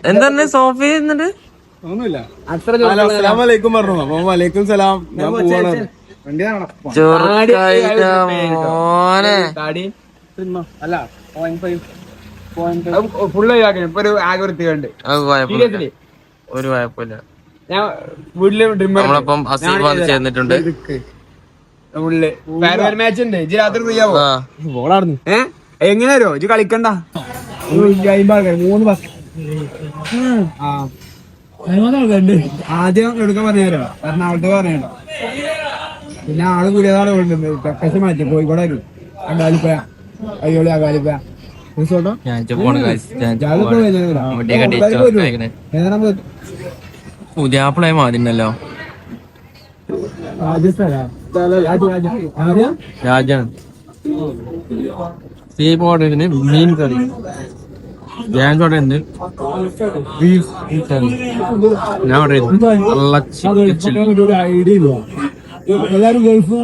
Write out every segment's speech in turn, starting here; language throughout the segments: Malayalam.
എന്താണ് സോഫി എന്നിട്ട് ഒന്നുമില്ല. അസ്സലാമലൈക്കും പറഞ്ഞു. അപ്പൊ വലൈക്കും സലാം. ഞാൻ പോവാണ്. അല്ല ഫുള്ള് ഇപ്പൊ ഒരു ആകെ വൃത്തിയുണ്ട്. ഒരു കുഴപ്പമില്ല. ഞാൻ വീട്ടില് നമ്മളപ്പം ചേർന്നിട്ടുണ്ട്. മാച്ച് ഉണ്ട്. ഇജ് രാത്രി ഫ്രീ ആവോ? എങ്ങനെയാരോ ഇജ് കളിക്കണ്ട. 3 ബസ് ആദ്യം എടുക്കാൻ പറഞ്ഞുതരോ? എറണാകുളത്ത് പറഞ്ഞോ? പിന്നെ ആള് പുതിയതാണ് കക്കശ മാറ്റി കോഴിക്കോടായിരുന്നു. അങ്കാലിപ്പ അയ്യോളി അങ്കാലിപ്പ റിസോർട്ടോ പുതിയാപ്പിളായി മാതിണ്ടല്ലോ. രാജാണ് സീപോർട്ടിന് മീൻ കറി. ഞാൻ ചോട്ടുണ്ട് ബീഫ് കറി. ഞാൻ പറയുന്നത് എല്ലാരും ഗൾഫ്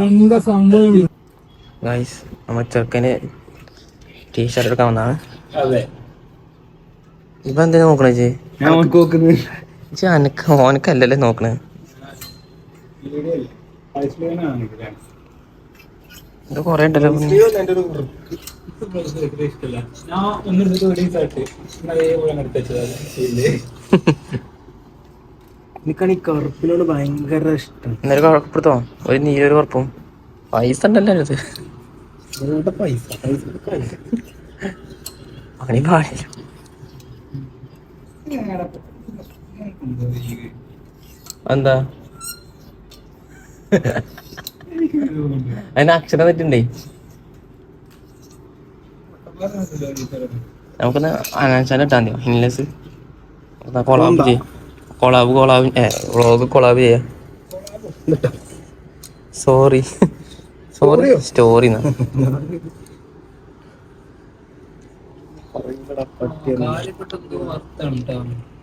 എന്താ സംഭവം? നമ്മ ചെറുക്കന് ടീഷർട്ട് എടുക്കാൻ വന്നാണ്. ഇപ്പൊ എന്തിനാ നോക്കണേ ചേച്ചി? ഓനക്കല്ലല്ലേ നോക്കണേ. ഇത് കൊറേ ഉണ്ടല്ലോ. കറുപ്പിനോട് ഭയങ്കര ഇഷ്ടം. ഇന്നൊരു കുഴപ്പത്തോ ഒരു നീലൊരു കുഴപ്പം. പൈസ ഉണ്ടല്ലോ അത്. പൈസ പണി പാടില്ല. എന്താ അതിന് അക്ഷരം തെറ്റുണ്ടേ. നമുക്കൊന്ന് അനാൻസാൻ ഇട്ടാ മതിയോ? ഇൻലെസ് കൊളാബ് ചെയ്യ. കൊളാബ് വ്ളോഗ് കൊളാബ് ചെയ്യാ. സോറി സ്റ്റോറി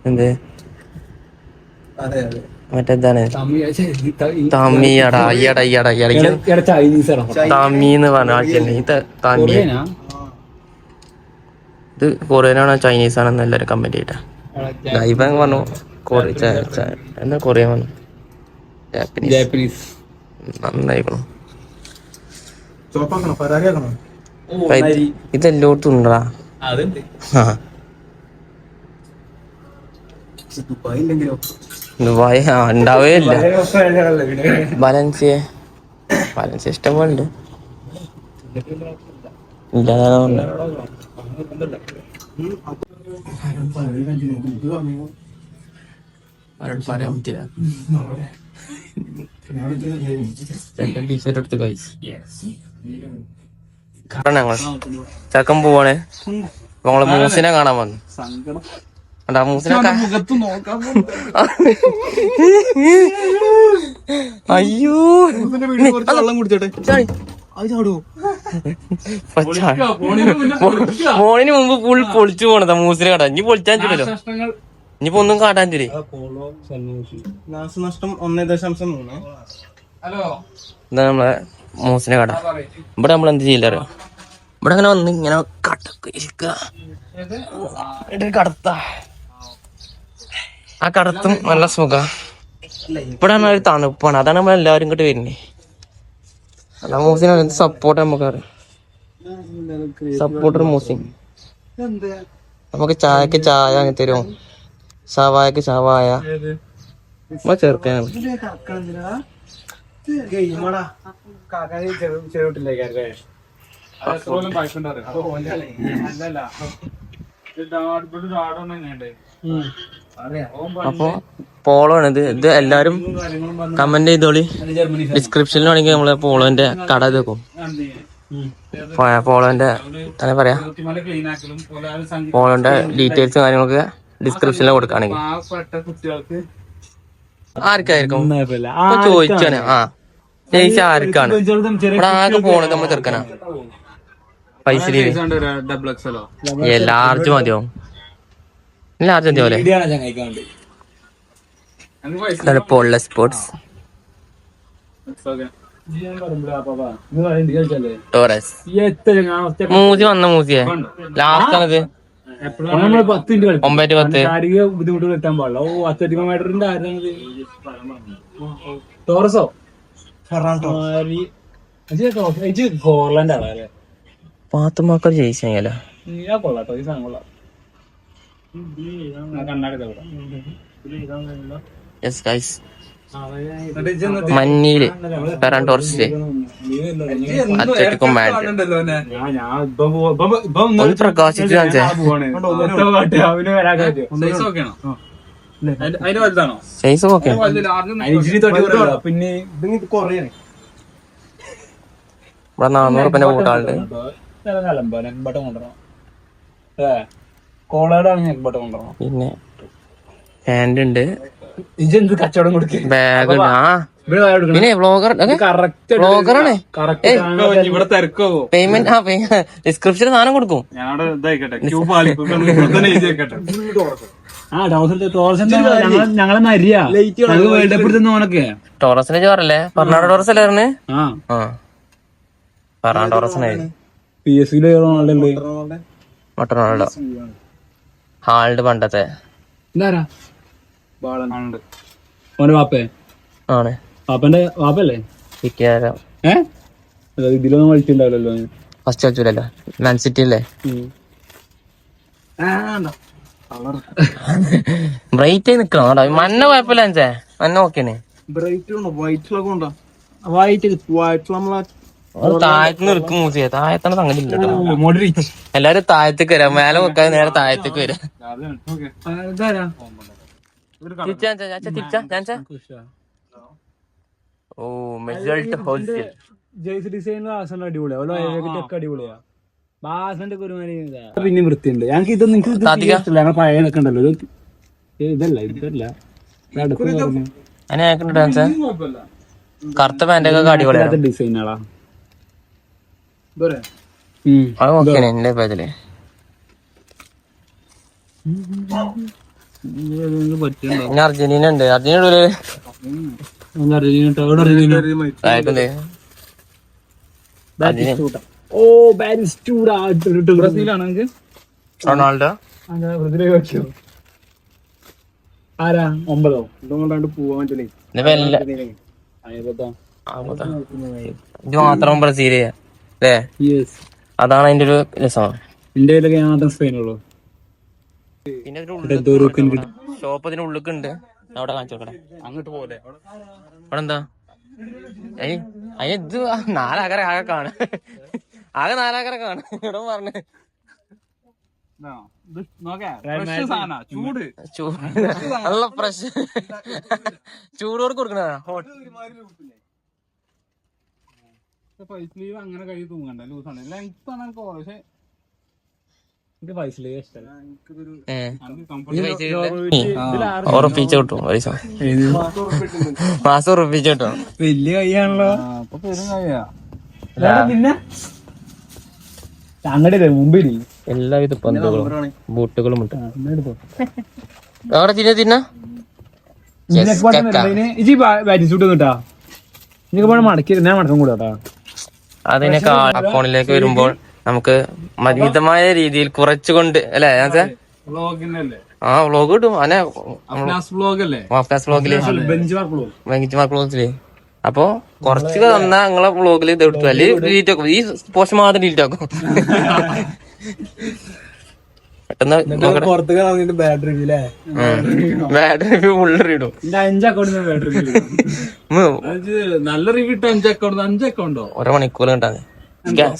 എന്തേ മറ്റേതാണ് തമ്മിയടാ തമ്മീന്ന് പറഞ്ഞ ആഴ്ചയല്ലേ തമ്മി. ഇത് കൊറിയനാണോ ചൈനീസ് ആണെന്ന് എല്ലാവരും കമന്റ് ചെയ്യട്ടെ. ഇവൻ പറഞ്ഞു എന്താ കൊറിയൻ പറഞ്ഞു. ജാപ്പനീസ് നന്നായിക്കണു. ഇതെല്ലോടത്തും ഉണ്ടടാ. ദുബായ് ഉണ്ടാവേ ഇല്ല. ബാലൻസിയ ഇഷ്ടം പോലെ ഉണ്ട്. ഇല്ലാതെ പറയാൻ പറ്റില്ല. ടീഷർട്ട് എടുത്ത് കഴിച്ചു. ഞങ്ങൾ ചെക്കൻ പോവാണ്. നമ്മള് മൂസിനെ കാണാൻ വന്നു. അയ്യോ വെള്ളം കുടിച്ചോട്ടെ. ഫോണിന് മുമ്പ് ഫുൾ പൊളിച്ചു പോണതാ മൂസിനെ കാട്ടാൻ. ഇനി പൊളിച്ചാൻ ചൂടല്ലോ. ഇനിയിപ്പോ ഒന്നും കാട്ടാൻ ചൂലേ. നാശനഷ്ടം 1.3. എന്താ നമ്മളെ മൂസിനെ കാട്ടാ. ഇവിടെ നമ്മൾ എന്ത് ചെയ്യില്ല അറിയോ? ഇവിടെ അങ്ങനെ വന്ന് ഇങ്ങനെ കടത്ത ആ കടത്തും നല്ല സുഖ. ഇവിടെ ഒരു തണുപ്പാണ്. അതാണ് നമ്മളെല്ലാവരും ഇങ്ങോട്ട് വരുന്നേ. അല്ല മൂസിന് എന്ത് സപ്പോർട്ട് നമുക്കറിയാം. സപ്പോർട്ടർ മൂസിൻ. നമുക്ക് ചായക്ക് ചായ അങ്ങനെ തരും. ഷവായക്ക് ഷവായ ചേർക്കാനാണ്. അപ്പൊ പോളോ ആണ് ഇത് എല്ലാരും കമന്റ് ചെയ്തോളി. ഡിസ്ക്രിപ്ഷനിൽ വേണമെങ്കിൽ നമ്മളെ പോളോന്റെ കട വെക്കും. പോളോന്റെ എന്താ പറയാ, പോളോന്റെ ഡീറ്റെയിൽസും കാര്യങ്ങളൊക്കെ ഡിസ്ക്രിപ്ഷനിൽ കൊടുക്കുകയാണെങ്കിൽ ആർക്കായിരിക്കും ചോദിച്ചാണ്. ചേച്ചി ആർക്കാണ് ഇവിടെ ആകെ പോണത്? നമ്മൾ ചെറുക്കനാ. പൈസ ലാർജ് മതിയോ? ലാർജ് എന്ത് പോലെ പോള സ്പോർട്സ് ടോറസ് മൂസി വന്ന മൂസിയെ ലാസ്റ്റ് ആണത് 9-10 ശാരീരിക ബുദ്ധിമുട്ടുകൾ എത്താൻ പാടില്ല. ഓ അത്ലറ്റിക്കോമേറ്ററിന്റെ ആരാണത്? ടോറസോ ഫോർലാൻഡ് ആണല്ലേ? പാത്തുമാക്കൾ ജയിച്ചല്ലോ. കൊള്ളാട്ടോ ഈ സാധനം കൊള്ളാം. മഞ്ഞില് ഫെറാൻ ടോറസില് അത്ലറ്റിക്കോ മാഡ്രിഡ് ഒന്ന് പ്രകാശിച്ചു സൈസ് ഓക്കെ. പിന്നെ ഇവിടെ 400 കൂട്ടാളുണ്ട്. പിന്നെ പാന്റ് ഉണ്ട്, കച്ചവടം കൊടുക്കുക, ബാഗ് ഉണ്ട്. പിന്നെ വ്ളോഗറാണ്. ഇവിടെ തിരക്കോ പേയ്മെന്റ് ഡിസ്ക്രിപ്ഷനിൽ സാധനം കൊടുക്കും. ഞങ്ങളെ മരിയ വേൾഡ് കപ്പ് എടുത്തോനൊക്കെ ടോറസിനെ ചോറല്ലേ? ഫെർണാണ്ടോ ടോറസ് അല്ലേ? ഫെറാൻ ടോറസിനെ PSV റൊണാൾഡോ ഹാൾഡ് പണ്ടത്തെ ഓന്റെ വാപ്പേ ആണ്. വാപ്പന്റെ വാപ്പല്ലേ? ഇതിലൊന്നും കളിച്ചിട്ടുണ്ടാവില്ലല്ലോ. ഫസ്റ്റ് കളിച്ചില്ലല്ലോ, മാൻ സിറ്റി അല്ലേ? ബ്രൈറ്റ് ആയി നിക്കണോ? മഞ്ഞ കുഴപ്പമില്ല. മഞ്ഞ ഓക്കെയാണ്. താഴത്തുനിന്ന് ഇറക്കും മൂസിയെ. താഴത്താണ് സംഗതി ഇല്ല. എല്ലാരും താഴത്തേക്ക് വരാം, മേലെ വെക്കാതെ നേരെ താഴത്തേക്ക് വരാം. ഓ മെജൾട്ട് ഹോൾസെയിൽ ജേഴ്സി ഡിസൈൻ അടിപൊളിയാ. അടിപൊളിയാ. പിന്നെ വൃത്തിയുണ്ട്. ഞങ്ങൾക്ക് ഇതൊന്നും ഇഷ്ടമല്ല. ഞങ്ങൾ പഴയ ഉണ്ടല്ലോ, ഇതല്ല കറുത്ത പാന്റൊക്കെ അടിപൊളിയാണ്. ഡിസൈനാളാ എന്റെ പേജില് അർജന്റീന ഉണ്ട്. റൊണാൾഡോ ആരാ? 9 ഇതുകൊണ്ടാണ്ട് പോവാൻ പറ്റില്ലേ? ഇത് മാത്രം ബ്രസീല് അല്ലേ? അതാണ് അതിന്റെ ഒരു രസം. ഇന്ത്യയിലൊക്കെ മാത്രം സ്പെയിനുള്ളൂ. പിന്നെ ഷോപ്പ് ഇതിന് ഉള്ളിൽ ഉണ്ട്. അവിടെ കാണിച്ചു കൊടുക്കണേ. അങ്ങോട്ട് പോലെ അവിടെ എന്താ ഇത് 4 ആകെ കാണ ആകെ 4 ആകെ കാണ ഇവിടെ പറഞ്ഞ നല്ല ഫ്രഷ് ചൂടോട് കൊടുക്കണ അങ്ങനെ കൈ തൂങ്ങണ്ട. ലൂസാണ്. ലെങ്താണ് പക്ഷെ ഉറപ്പിച്ച കിട്ടും പൈസ. മാസം ഉറപ്പിച്ച കിട്ടും. വലിയ കൈയാണല്ലോ. പിന്നെ അങ്ങടെ മുമ്പിൽ എല്ലാവിധ പന്തുകളും ബൂട്ടുകളും ഉണ്ട്. അവിടെ തിന്ന മടക്കി മടക്കം കൂടാ. അതിനൊക്കെ അക്കൗണ്ടിലേക്ക് വരുമ്പോൾ നമുക്ക് മിതമായ രീതിയിൽ കുറച്ചുകൊണ്ട് അല്ലേ? ആ വ്ളോഗ് കിട്ടും. വ്ളോഗില് അപ്പൊ കുറച്ച് തന്നാ നിങ്ങളെ വ്ളോഗില് ഇത് എടുത്തു. അല്ലെങ്കിൽ ഡിലീറ്റ് ആക്കും. ഈ പോസ്റ്റ് മാത്രം ഡിലീറ്റ് ആക്കും. പെട്ടെന്ന് ബാഡ് റിവ്യൂ ഫുള്ള് ഇടും. നല്ല റിവ്യൂ ഇട്ട 5 അക്കൗണ്ട് 5 അക്കൗണ്ടോ? ഓരോ മണിക്കൂർ കിട്ടാതെ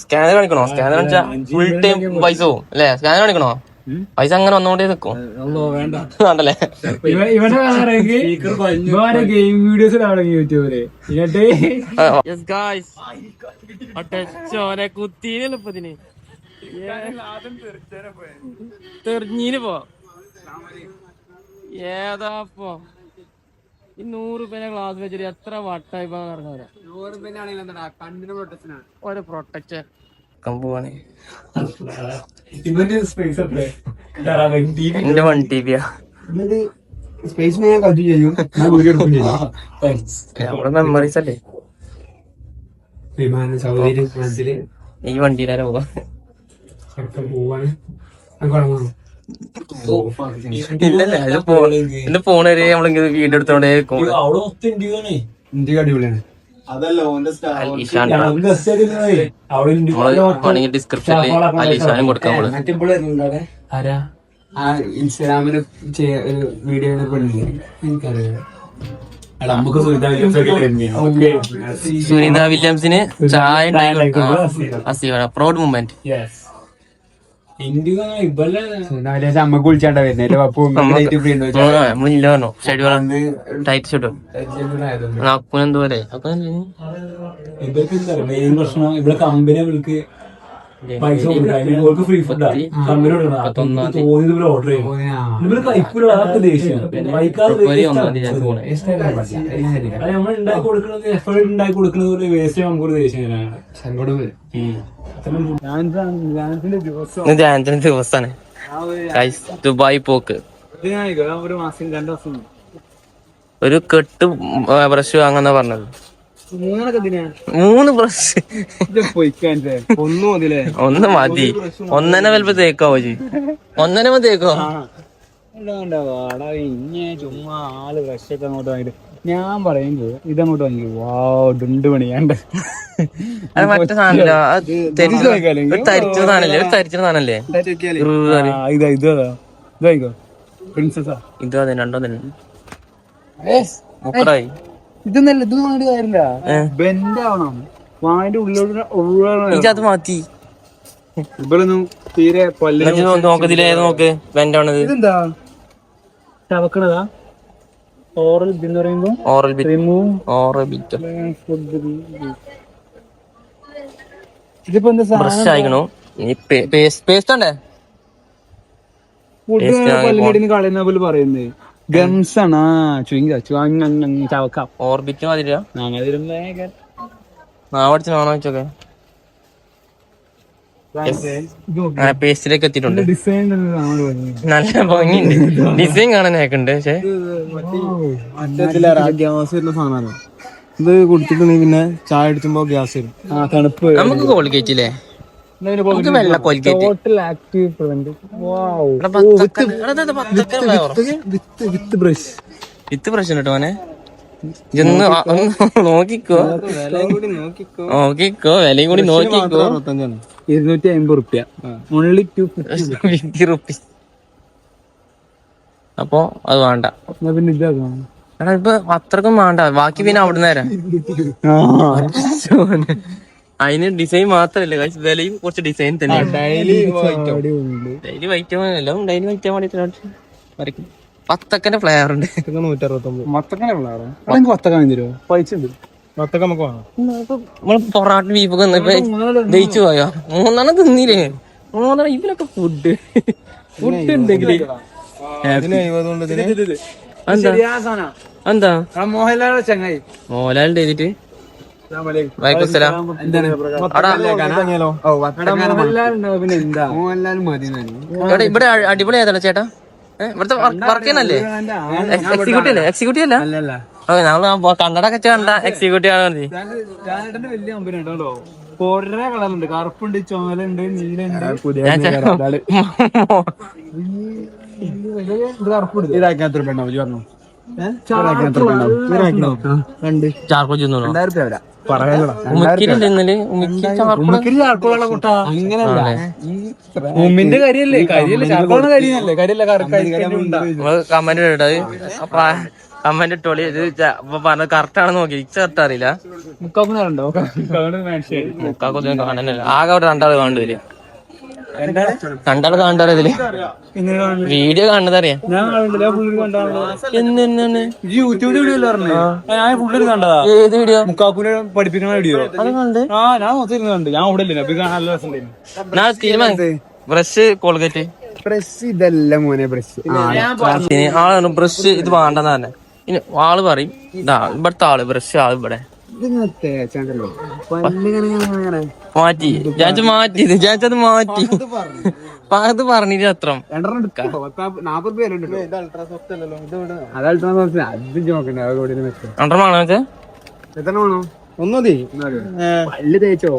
സ്കാനർ കാണിക്കണോ? സ്കാനർ കാണിച്ചാ ഫുൾ ടൈം പൈസ പോവും അല്ലേ? സ്കാനർ കാണിക്കണോ? പൈസ അങ്ങനെ വന്നോണ്ടേ നിക്കും. വേണ്ടല്ലേ? ഗെയിം വീഡിയോസ് യൂട്യൂബില് കുത്തീനപ്പത്തിന് തെറിഞ്ഞീന് പോ. ഏതാപ്പോ ഈ 100 രൂപേനെ ഗ്ലാസ് വെച്ചിട്ട് എത്ര വട്ടായിപ്പോ നടന്നവരാ. ഓരോ പ്രൊട്ടക്ഷൻ പോവാണ്. ഇവന്റെ സ്പേസ് എന്റെ 1 TB സ്പേസ് ഞാൻ കളി ചെയ്യും, നമ്മുടെ മെമ്മറീസ് അല്ലേ. വിമാന സൗകര്യം മനസ്സില് ഈ വണ്ടിയിലാരെ പോവാ. പോവാണ്. ഇല്ലല്ലേ എന്റെ ഫോൺ വരെ നമ്മളിങ്ങനെ വീഡിയോ എടുത്തോണ്ടേ അവിടെ മൊത്തം ഇന്ത്യയാണ്. ഇന്ത്യ അടിപൊളിയാണ്. ഡിസ്ക്രിപ്ഷനിൽ അലീഷാനും കൊടുക്കാൻ ആരാ ആ ഇൻസ്റ്റാഗ്രാമില് ഒരു വീഡിയോ എനിക്കറിയാം. സുനിത വില്യംസിന് ചായ പ്രൗഡ് മൂമെന്റ്. അമ്മക്ക് വിളിച്ചാണ്ടാ വരുന്നേ നമ്മളില്ല പറഞ്ഞോ ടൈറ്റ് ഷെഡ്യൂൾ അക്കുനെന്തോലെ ഇവർക്ക് എന്താ പറയുക മെയിൻ പ്രശ്നം, ഇവിടെ കമ്പനി അവർക്ക് പൈസ കൊടുക്കാൻ ഫ്രീ ഫുഡാ കമ്പനി തോന്നിയത് ഇവര് ഓർഡർ ചെയ്യും. ഇവര് കഴിക്കൂല, അതൊക്കെ ദേഷ്യം. നമ്മൾ ഉണ്ടാക്കി കൊടുക്കുന്നത് എഫേർട്ട് ഉണ്ടാക്കി കൊടുക്കുന്നത് ഒരു വേസ്റ്റ് നമുക്കൊരു ദേഷ്യം തരാനാണ്. ജാൻസിന്റെ ദിവസാണ് ദുബായ് പോക്ക്. ഒരു മാസം 2 മാസം ഒരു കെട്ട് ബ്രഷ് വാങ്ങാന്നാ പറഞ്ഞത്. 3 ബ്രഷ് ഒന്ന് മതി. 1.5 വലുപ്പം തേക്കാവോ ജി? 1.5 തേക്കോ? ചുമ്മാ ആള് ബ്രഷൊക്കെ അങ്ങോട്ട് വാങ്ങിട്ട് ഞാൻ പറയുമ്പോ ഇതങ്ങോട്ട് വാങ്ങിക്കോ. ഡുണ്ട് പണിയാണ്ട് മറ്റേ സാധനല്ല, തരിച്ച സാധനല്ലേ? ഇതായിക്കോ പ്രിൻസസാ. ഇത് അതെ രണ്ടോ തന്നെ മുക്കടായി. ഇതൊന്നല്ല, ഇത് വാങ്ങിട്ട് കാര്യമില്ല. ബെൻഡ് ആവണം, വാങ്ങിന്റെ ഉള്ളിലോട്ട് അത് മാറ്റി. ഇവരൊന്നും തീരെ നോക്കത്തില്ലേ? നോക്ക് ബെൻഡാണത്. ഇതെന്താ ചവക്കണതാ? ഓറൽ ബിറ്റ് എന്ന് പറയുമ്പോ ഇതിപ്പോ എന്താ ബ്രഷ് ആയിക്കണോ? പേസ്റ്റ് ഉണ്ടേ പല്ലിനടിന് കളയുന്ന പോലെ പറയുന്നത് ഗംസ് ആണ്. ചവക്കാം ഓർബിറ്റ് മാതിരിയാ. നാവടിച്ചാണോ വെച്ചോക്കെ പേസ്റ്റിലേക്ക് എത്തിയിട്ടുണ്ട്. ഡിസൈൻ നല്ല ഭംഗിയുണ്ട്, ഡിസൈൻ കാണാനൊക്കെ ഉണ്ട്. പക്ഷെ ഗ്യാസ് വരുന്ന സാധനമാണ് ഇത്. കുടിച്ചിട്ടുണ്ടെങ്കിൽ പിന്നെ ചായ അടിച്ചുമ്പോ ഗ്യാസ് വരും. തണുപ്പ് നമുക്ക് കോൾഗേറ്റില്ലേ? നമുക്ക് വെള്ള കോൾഗേറ്റ് വിത്ത് ബ്രഷ് ഉണ്ട് മോനെ. ഇതൊന്ന് നോക്കിക്കോ, വിലയും കൂടി നോക്കിക്കോ. 250 റുപ്യ. Only 250 rupees. അപ്പൊ അത് വേണ്ട. പിന്നെ ഇതാക്കണം. എടാ ഇപ്പൊ അത്രക്കും വേണ്ട, ബാക്കി പിന്നെ അവിടുന്ന് തരാം. അതിന് ഡിസൈൻ മാത്രല്ലേ, വിലയും കുറച്ച് ഡിസൈൻ തന്നെ. ഡെയിലി വൈറ്റ് എല്ലാം ഡെയിലി വൈറ്റ് വേണ്ടിട്ട് വത്തക്കന്റെ ഫ്ലേവർ ഉണ്ട്. 150 പൈസ ഉണ്ട്. നമ്മള് പൊറാട്ട ബീഫൊക്കെ ദഹിച്ചു പോയോ? 3 തിന്നില്ലേ? 3 ഇതിലൊക്കെ ഫുഡ് ഉണ്ടെങ്കില് എന്താ മോഹൻലാൽ ചങ്ങായി മോഹൻലാലിന്റെ എഴുതിട്ട് ഇവിടെ അടിപൊളി ഏതാണ് ചേട്ടാ? ഇവിടുത്തെ വർക്ക് ചെയ്യാനല്ലേ? എക്സിക്യൂട്ടീവ് അല്ലേ? എക്സിക്യൂട്ടീവ് അല്ല, നമ്മള് കണ്ണട കണ്ട എക്സിക്യൂട്ടീവ് ആണ്. വലിയ കമ്പനി ഉണ്ടോ? കൊറേ കളറുണ്ട്, കറുപ്പുണ്ട്, ചോലുണ്ട്, നീലുണ്ട്. ചാർക്കോൾ ഉമ്മിന്റെ കരിയല്ലേ? ചാർക്കോളിന്റെ കരിയല്ലേ? കമന്റ് ഇട്ടത് കമന്റ് ഇട്ടോളി. ഇത് പറഞ്ഞത് കറക്റ്റ് ആണെന്ന് നോക്കി. കറക്റ്റ് അറിയില്ല. മുക്കാക്കുന്നുണ്ടോ? മുക്കാക്കൊന്നും കാണാനല്ല, ആകെ അവിടെ 2 ആള് കാണേണ്ടി വരും. 2 ആള് കാണാറ് ഇതില് വീഡിയോ കാണുന്നതറിയാം. ഏത് വീഡിയോ? മുക്കാക്കുനെ പഠിപ്പിക്കുന്ന വീഡിയോ അത് കണ്ട് ഞാൻ നോക്കിയിരുന്നുണ്ട്. ഞാൻ ഇവിടെ ബ്രഷ് കോൾഗേറ്റ് ബ്രഷ് ഇതല്ല മോനെ. ബ്രഷ് ആളാണ് ബ്രഷ് ഇത് വേണ്ടെന്ന് തന്നെ. ഇനി ആള് പറയും ഇതാ ഇവിടുത്തെ ആള് ബ്രഷ് ആള് ഇവിടെ ഇതിങ്ങനെ തേച്ചാണ്ടല്ലോ പല്ലിങ്ങനെ മാറ്റി ചാച്ച മാറ്റിയത് ചാച്ചത് മാറ്റി അത് പറഞ്ഞിട്ട് അത്ര 40 പേരുണ്ട്. അത് അൾട്രാ സോഫ്റ്റ് അത് നോക്കണ്ടേ രണ്ടെണ്ണമാണോ വെച്ചാ എത്ര വേണോ? ഒന്നതി പല്ല് തേച്ചോ?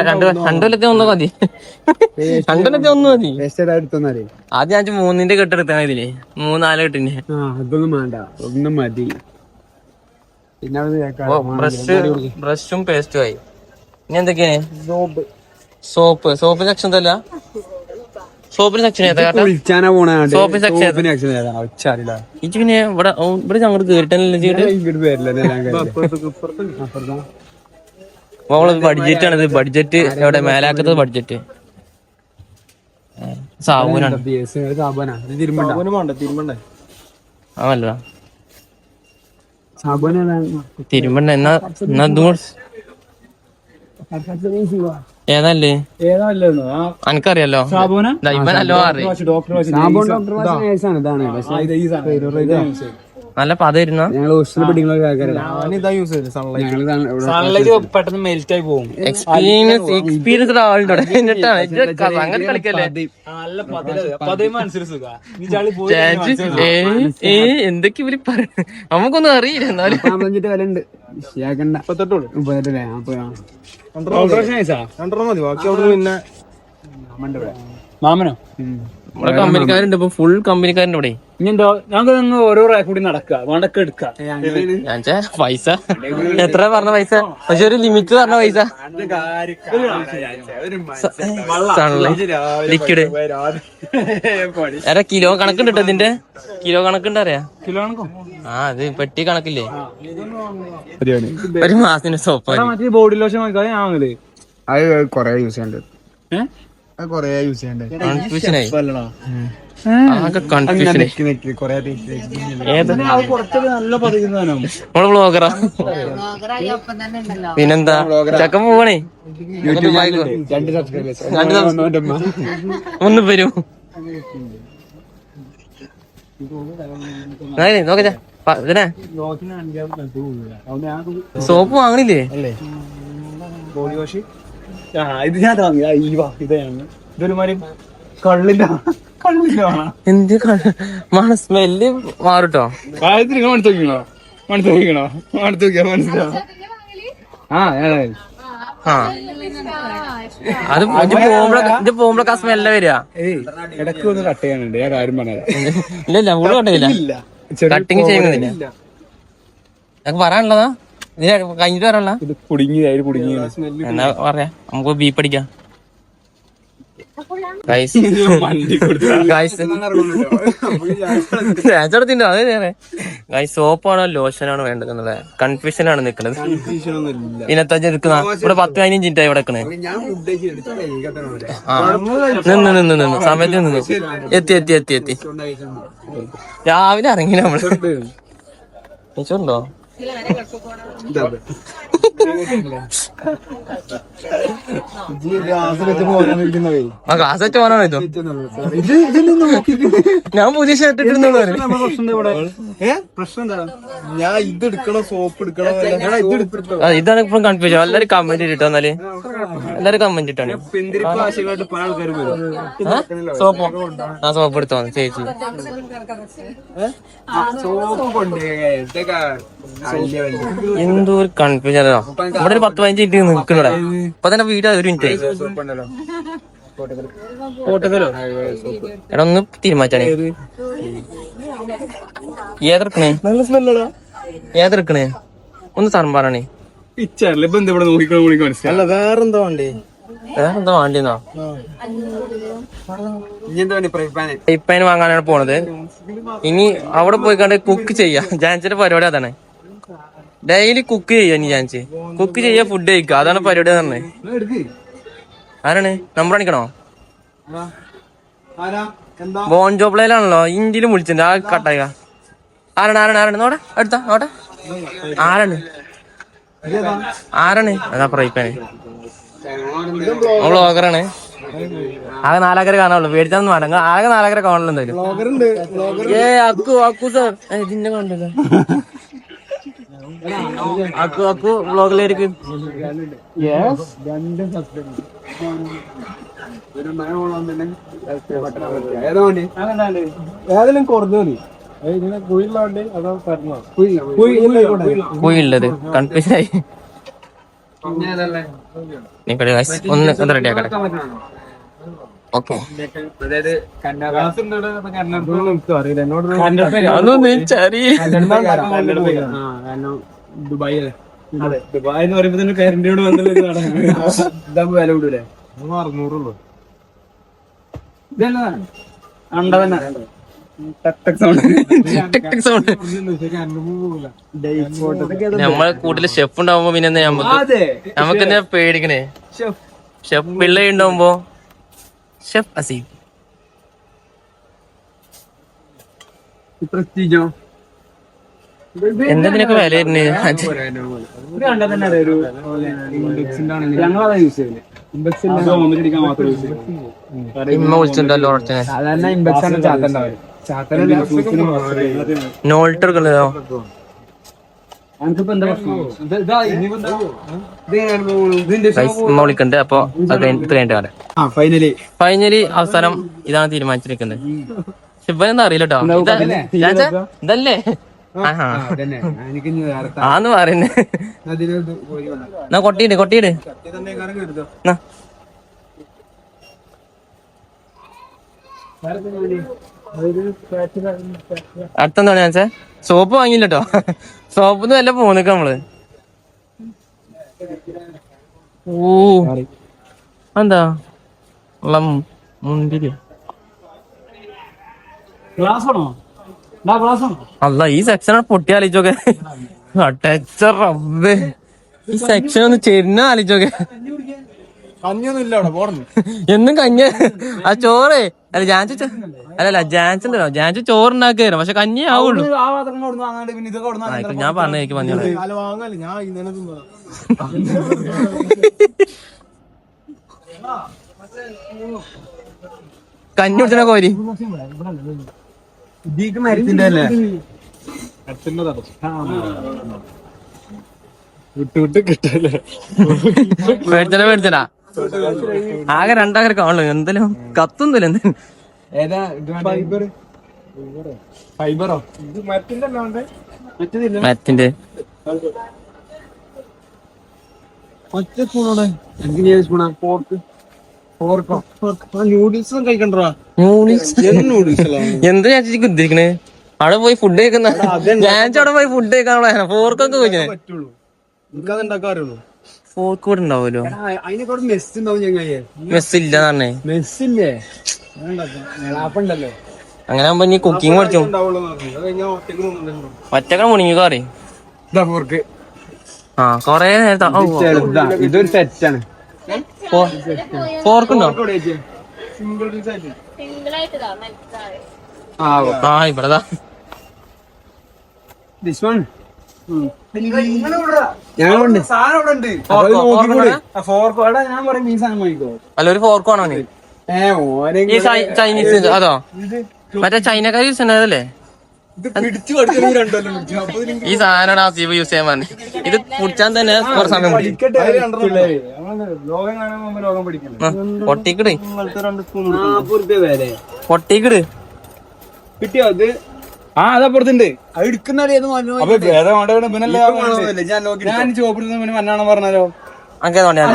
രണ്ടു കൊല്ലത്തെ ഒന്ന് മതി. 2 കൊല്ലത്തെ ഒന്ന് മതി. എടുത്തോന്നാലേ ആദ്യം ഞാൻ 3ന്റെ കെട്ടെടുത്താ ഇതില് 3-4 കെട്ടിന്. അതൊന്നും വേണ്ട, ഒന്നും മതി. പിന്നെ ബ്രഷും പേസ്റ്റും ആയി. ഇനി എന്തൊക്കെയാണ്? സോപ്പ് സെക്ഷൻ തല്ല. സോപ്പിന് സെക്ഷൻ വിളിച്ചാനാ പോണ സോപ്പിന് സെക്ഷൻ ഇത് പിന്നെ ഇവിടെ അങ്ങോട്ട് കേറിട്ടല്ലേ ബഡ്ജറ്റ് ആണിത്. ബഡ്ജറ്റ് എവിടെ മേലാക്കത്തത് ബഡ്ജറ്റ് സാബൂനാണ്. ആണല്ലോ തിരുമ്പണ്ട. എന്നാ ഏതല്ലേ അനക്കറിയാലോ നല്ലോ അറിയാം. നല്ല പത ഇരുന്ന പെട്ടെന്ന് മെൽറ്റ് ആയി പോകും. എക്സ്പീരിയൻസ് ആളുണ്ടോ അങ്ങനെ കളിക്കല്ലേ. എന്തൊക്കെ ഇവര് പറ നമുക്കൊന്നും അറിയില്ല. എന്നാലും മാമനോ നമ്മളെ കമ്പനിക്കാരുണ്ട് ഇപ്പൊ ഫുൾ കമ്പനിക്കാരുണ്ട് ഇവിടെ. ഇനിന്തോ ഞങ്ങൾക്ക് ഓരോ കൂടി നടക്കുക വേണ്ടൊക്കെ എടുക്കാം. ഞാൻ പൈസ എത്ര പറഞ്ഞ പൈസ പക്ഷെ ഒരു ലിമിറ്റ് പറഞ്ഞ പൈസ. ലിക്വിഡ് കിലോ കണക്കുണ്ട് കേട്ടോ. ഇതിന്റെ കിലോ കണക്കുണ്ട് അറിയാ. കിലോ കണക്കോ? അത് പെട്ടി കണക്കില്ലേ. ഒരു മാസത്തിന്റെ സോപ്പ് മറ്റേ ബോഡി ലോഷൻ വാങ്ങല്. അത് കൊറേ യൂസ് ചെയ്യണ്ട്. കൺഫ്യൂഷനായി. നമ്മള് ബ്ലോഗറാ. പിന്നെന്താ ചക്കൻ പോവണേ. ഒന്ന് വരും നോക്കച്ചാ. ഇതിനെ സോപ്പ് വാങ്ങണില്ലേ? ബോഡി വാഷ് ഇത് ഞാൻ വാങ്ങി. ഇതാണ് ഇതൊരുമാതിരി കള്ളിന്റെ എന്ത് മണ സ്മെല്ല് മാറുട്ടോ. മനസ്സിലാക്കണോ മനസ്സിലാവും. അത് പോകുമ്പോഴൊക്കെ ആ സ്മെല്ല വരിക. ഇടയ്ക്ക് ഒന്ന് കട്ട് ചെയ്യാനുണ്ട്. ഞാൻ കാര്യം പറഞ്ഞത് ഇല്ല ഊട് കട്ടില്ല. കട്ടിങ് ചെയ്യുന്നില്ല. ഞങ്ങക്ക് പറയാനുള്ളതാ. ഇതിന് കഴിഞ്ഞിട്ട് പറയാനുള്ള ഇത് കുടുങ്ങി എന്നാ പറയാ. നമുക്ക് ബീപ്പ് അടിക്കാം. സോപ്പാണോ ലോഷനാണോ വേണ്ടത് എന്നുള്ള കൺഫ്യൂഷനാണ് നിക്കുന്നത്. ഇന്നത്തെ നിൽക്കുന്ന ഇവിടെ 10-15 മിനിറ്റ് ആയി ഇവിടെ നിൽക്കണേ. നിന്ന് സമയത്ത് നിന്നു. എത്തി രാവിലെ ഇറങ്ങി നമ്മള്. ഉണ്ടോ ക്ലാസ് വെച്ച് പോകാനാണോ ഇതോ? ഞാൻ പുതിയ ഷർട്ട് ഇട്ടിരുന്നു. ഞാൻ ഇത് എടുക്കണോ സോപ്പ് എടുക്കണോ? ഇതാണ് ഇപ്പം കൺഫ്യൂഷൻ. എല്ലാരും കമന്റ് ഇട്ടോ. എന്നാല് എല്ലാരും കമന്റ് ഇട്ടാണ്. സോപ്പ് സോപ്പ് എടുത്തോ ചേച്ചി. എന്തോ ഒരു കൺഫ്യൂഷൻ. ഇവിടെ ഒരു 10-15 മിനിറ്റ് നിൽക്കണൂടെ. ഇപ്പൊ തന്നെ വീട് 1 മിനിറ്റ് എടാ ഒന്ന് തീരുമാനിച്ചാണ്. ഏതെടുക്കണേ ഒന്ന് സാറും പറയണേ. വേറെന്താ വേണ്ടേ? വേറെന്താ വേണ്ടിന്നോ? ഇപ്പന് വാങ്ങാനാണ് പോണത്. ഇനി അവിടെ പോയിക്കാണ്ട് കുക്ക് ചെയ്യാ. ജാൻസിന്റെ പരിപാടി അതാണ്. ഡെയിലി കുക്ക് ചെയ്യാ. ഇനി ജാൻസ് കുക്ക് ചെയ്യാ, ഫുഡ് കഴിക്കുക. അതാണ് പരിപാടി തന്നെ. ആരാണ് നമ്പർ അണിക്കണോ? ബോൺ ജോബ്ലയിലാണല്ലോ. ഇന്ത്യയിലും വിളിച്ചിട്ടുണ്ട്. ആ കട്ടായ ആരാണ് നോടെ അടുത്താ നോട്ടെ. ആരാണ് അതാ പ്രൈപ്പാന് ബ്ലോഗറാണ്. ആകെ 4 ആൾക്കാരെ കാണാനുള്ളൂ. പേടിച്ചാന്ന് വേണ്ട. ആകെ 4 ആൾക്കാരെ കാണുള്ളൂ എന്തായാലും. അക്കു സാർ ഇതിന്റെ കണ്ടല്ലോ. അക്കു അക്കു വ്ളോഗിലായിരിക്കും. രണ്ടും സബ്സ്ക്രൈബ് ഏതെങ്കിലും കുറഞ്ഞു മതി. കുയിലുള്ളത് കൺഫ്യൂഷൻ ആയി. ഒന്ന് റെഡി ആക്കട്ടെ. ഓക്കെ അതൊന്നും ദുബായ് ദുബായ് എന്ന് പറയുമ്പോ തന്നെ പേരന്റിനോട് വന്നല്ലോ ഇതാകുമ്പോ വില വിടൂലേ? 600 നമ്മളെ കൂട്ടില് ഷെഫ് ഉണ്ടാവുമ്പോ പിന്നെ നമുക്ക് എന്താ പേടിക്കണേ? ഷെഫ് പിള്ളേ ഉണ്ടാവുമ്പോ ഷെഫ് അസീം പ്രസ്റ്റീജോ എന്തിനൊക്കെ വില വരുന്നത്? ഞങ്ങളതാ യൂസ് ചെയ്യല്. ഇമ്മ വിളിച്ചിട്ടുണ്ടല്ലോ സാധാരണ ഇമ്പക്സാണ് ചാത്തണ്ടാവും. നോൾട്ടർക്കല്ലോ. ഇമ്മ വിളിക്കണ്ട്. അപ്പൊ ഫൈനലി അവസാനം ഇതാണ് തീരുമാനിച്ചിരിക്കുന്നത്. ഇവനെന്താ അറിയില്ല കേട്ടോ. ഇതല്ലേ ആന്ന് പറയുന്നേ. എന്നാ കൊട്ടിയിട് കൊട്ടിയിട്. അടുത്തെന്താണ് ഞാൻ സോപ്പ് വാങ്ങിയില്ല കേട്ടോ. സോപ്പിന്ന് വല്ല പോന്നേക്ക നമ്മള്. ഓ എന്താ മുന്തിരി അല്ല ഈ സെക്ഷൻ പൊട്ടി ആലോചിച്ചോക്കെ. റബ്ബേ ഈ സെക്ഷൻ ഒന്ന് ചെരിഞ്ഞ ആലോചിച്ചോക്കെ. കഞ്ഞൊന്നും ഇല്ല അവിടെ പോടുന്നു. എന്നും കഞ്ഞ ആ ചോറ് അല്ല ജാൻസ് അല്ലല്ല ജാൻസ് ഉണ്ടല്ലോ. ജാൻസ് ചോറുണ്ടാക്കായിരുന്നു പക്ഷെ കഞ്ഞി ആവുള്ളൂ. ഞാൻ പറഞ്ഞ എനിക്ക് മഞ്ഞ കഞ്ഞി കുടിച്ചണ കോരി മരത്തിന്റെ അല്ലേ വിട്ട് കിട്ടല്ലേ? പേടിച്ചടാ ആകെ രണ്ടാകര കാണുള്ളൂ. എന്തെങ്കിലും കത്തുന്നില്ല. എന്തെങ്കിലും ഫൈബറോ മരത്തിന്റെ ഒറ്റ സ്പൂണോടെ നൂഡിൽസ് കഴിക്കണ്ടോ? എന്ത് ചേച്ചി ഉദ്ദേശിക്കണേ? അവിടെ പോയി ഫുഡ് കഴിക്കുന്ന ഞാൻ അവിടെ പോയി ഫുഡ് കഴിക്കാനുള്ള ഫോർക്കൊക്കെ ചോദിച്ചേ. ഫോർക്ക് കൂടെ ഉണ്ടാവുമല്ലോ. മെസ് ഇല്ല പറഞ്ഞേ. മെസ്സില്ലേ അങ്ങനെ ആകുമ്പോ നീ കുക്കിംഗ് പഠിച്ചോ. ഒറ്റക്ക മുണിങ്ങിക്കോ അറിയും. ആ കൊറേ നേരത്തെ ഇതൊരു സെറ്റാണ്. ഫോർക്കുണ്ടോ? ആ ഇവിടെതാ അല്ല ഒരു ഫോർക്ക് വേണോ? ഈ ചൈനീസ് അതോ മറ്റേ ചൈനക്കാർ യൂസ് ചെയ്യുന്നതല്ലേ? ഈ സാധനമാണ് ആസീബ് യൂസ് ചെയ്യാൻ പറഞ്ഞു. ഇത് കുടിച്ചാൻ തന്നെ കുറെ സമയം പൊട്ടിക്കിട് പൊട്ടിക്കിട് കിട്ടിയോ? അത് ആ അതപ്പുറത്തുണ്ട്. അത് എടുക്കുന്ന ഞാൻ ചോപ്പിൽ മന്നാണോ പറഞ്ഞാലോ? അങ്ങനെ തോന്നിയാ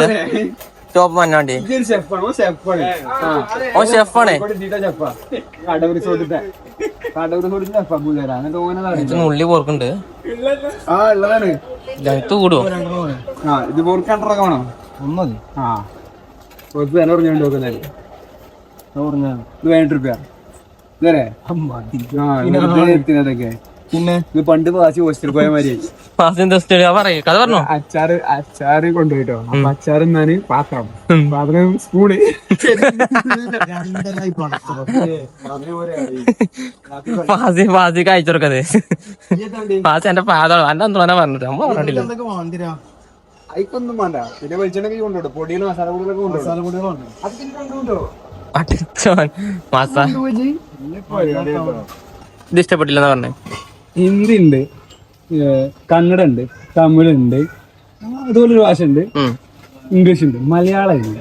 ചോപ്പ് മഞ്ഞാണ്ടി ഓ ഷെഫാണേ. ഉള്ളി പോർക്കുണ്ട്. ആ ഉള്ളതാണ്. ഇത് കൂടുവോ? ആ ഇത് പോർക്കണ്ടൊക്കെ വേണോ? ഒന്നത് ആ വില പറഞ്ഞോണ്ട് നോക്കുന്നേ. ഇത് 15 രൂപ ഇതല്ലേ? പിന്നെ ഇത് പണ്ട് പാസി ഹോസ്റ്റൽ പോയ മാതിരി കഥ പറഞ്ഞോ. അച്ചാറ് കൊണ്ടുപോയിട്ടോ. അപ്പൊ അച്ചാറ് എന്നാല് പാത്രം സ്പൂണ് പാസി കഴിച്ചോർക്കത്. പാസി എന്റെ പാതാണ് എന്റെ എന്തോ പറഞ്ഞിട്ട് നമ്മ പറഞ്ഞിട്ടില്ല. അയിക്കൊന്നും വേണ്ട. പിന്നെ വെളിച്ചെണ്ണ കൊണ്ടുപോട്ടോ. പൊടികളും മസാല പൊടികളൊക്കെ ഇത് ഇഷ്ടപ്പെട്ടില്ലെന്നാ പറഞ്ഞേ. ഹിന്ദി ഉണ്ട് കന്നഡ ഉണ്ട്, തമിഴുണ്ട്, അതുപോലൊരു ഭാഷ ഉണ്ട്, ഇംഗ്ലീഷ് ഉണ്ട്, മലയാളം ഇല്ല.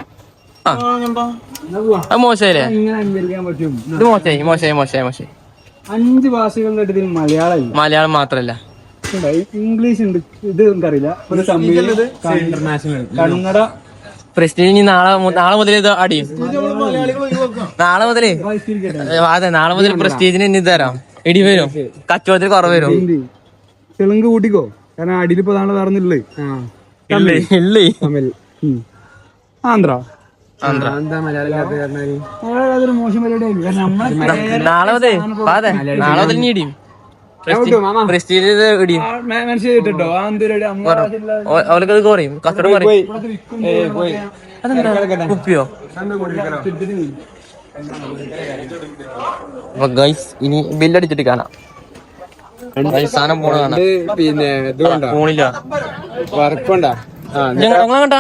അത് മോശമായില്ലേ? ഇങ്ങനെ അനുകരിക്കാൻ പറ്റും. ഇത് മോശമായി. 5 ഭാഷകളുടെ ഇതിൽ മലയാളം ഇല്ല. മലയാളം മാത്രല്ല, ഇംഗ്ലീഷ് ഉണ്ട്, ഇത് നമുക്കറിയില്ല. പിന്നെ തമിഴ്, ഇന്റർനാഷണൽ, കന്നഡ. പ്രസ്റ്റീജ് ഇനി നാളെ മുതൽ ഇത് അടിയും. നാളെ മുതലേ അതെ, നാളെ മുതൽ പ്രസ്റ്റീജിന് ഇനി തരാം. ഇടി വരും, കച്ചവടത്തിൽ കുറവ് വരും. തെലുങ്ക് കൂട്ടിക്കോ, കാരണം അടിയിൽ ഇപ്പൊ നാളെ വേറൊന്നില്ലേ. തമിഴ്, ആന്ധ്ര. അതൊരു മോശം പരിപാടിയായി. നാളെ മുതൽ ഇനി ഇടിയും. പ്രസ്റ്റീജ് ഇടിയും. മനസ്സിലായിട്ടോ അവർക്ക് കുറയും, കച്ചവടം കുറയും. കുപ്പിയോ? അപ്പൊ ഗൈസ് ഇനി ബില്ലടിച്ചിട്ട് കാണാം. സാധനം പോണ കാണാം. പിന്നെ ഇത് ഫോണില്ല വർക്കുണ്ടാ കണ്ടാ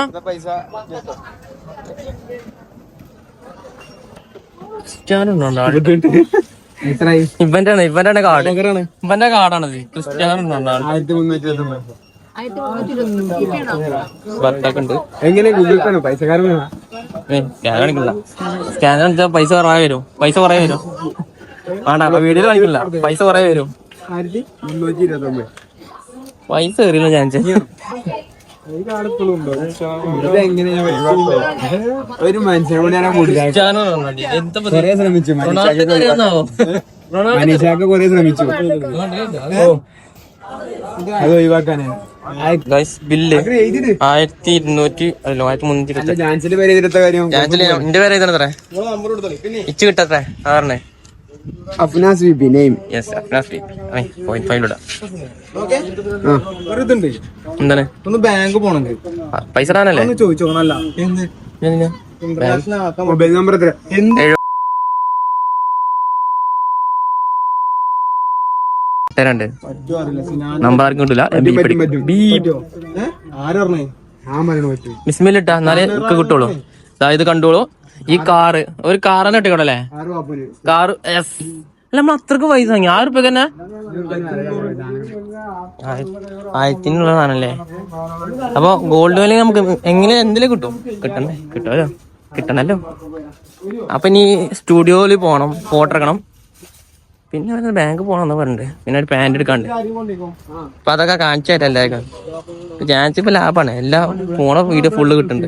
ഇവന്റെ കാർഡ്, ഇവന്റെ കാർഡാണത്. ക്രിസ്ത്യാനോ ഉണ്ട്. എങ്ങനെ ഗൂഗിൾ പേ പൈസക്കാരൻ സ്കാനർ വെച്ചാൽ പൈസ കുറേ വരും. വേണ്ട, വീഡിയോയിൽ കാണിക്കില്ല. പൈസ കുറേ വരും. 329 പൈസ കയറിയില്ല ചാൻസ്. ഒരു മനുഷ്യനോട് മനീഷാക്ക് കൊറേ ശ്രമിച്ചു അത് ഒഴിവാക്കാനാ. ബില്ല് 1200 ജാൻസിന്റെ പേര് എഴുതിയെടുത്ത കാര്യം. എന്റെ പേര് എഴുതണത്രേ, ഇച്ച് കിട്ടത്രേ. പറഞ്ഞേ അഫ്നാസ് ബിബി നെയിം. എന്താണ് ഒന്ന് ബാങ്ക് പോണെങ്കിൽ പൈസ ഇടാനല്ലേ? ചോദിച്ചോ. നല്ല മൊബൈൽ നമ്പർ എത്ര? തരണ്ട് നമ്പർ ആർക്കും കിട്ടില്ല. മിസ്മിൽ ഇട്ടാ എന്നാലേ ഒക്കെ കിട്ടുള്ളൂ. അതായത് കണ്ടോളൂ, ഈ കാറ് ഒരു കാറന്നെ ഇട്ടിക്കോടല്ലേ? കാറ് അല്ല, നമ്മൾ അത്രക്ക് പൈസ വാങ്ങി 6 റുപ്യക്ക് തന്നെ 1000-നുള്ളതാണല്ലേ. അപ്പൊ ഗോൾഡ് വാല്യൂ നമുക്ക് എങ്ങനെ എന്തിലും കിട്ടണല്ലോ. അപ്പൊ ഇനി സ്റ്റുഡിയോയില് പോണം, ഫോട്ടോ എടുക്കണം, പിന്നെ ബാങ്ക് പോകണമെന്ന് പറഞ്ഞിട്ട്, പിന്നെ ഒരു പാന്റ് എടുക്കാണ്ട്. അപ്പൊ അതൊക്കെ കാണിച്ചു തരാം എല്ലാവർക്കും. ചാൻസ് ഇപ്പൊ ലാഭാണ്, എല്ലാ ഫോണോ വീഡിയോ ഫുള്ള് കിട്ടുന്നുണ്ട്.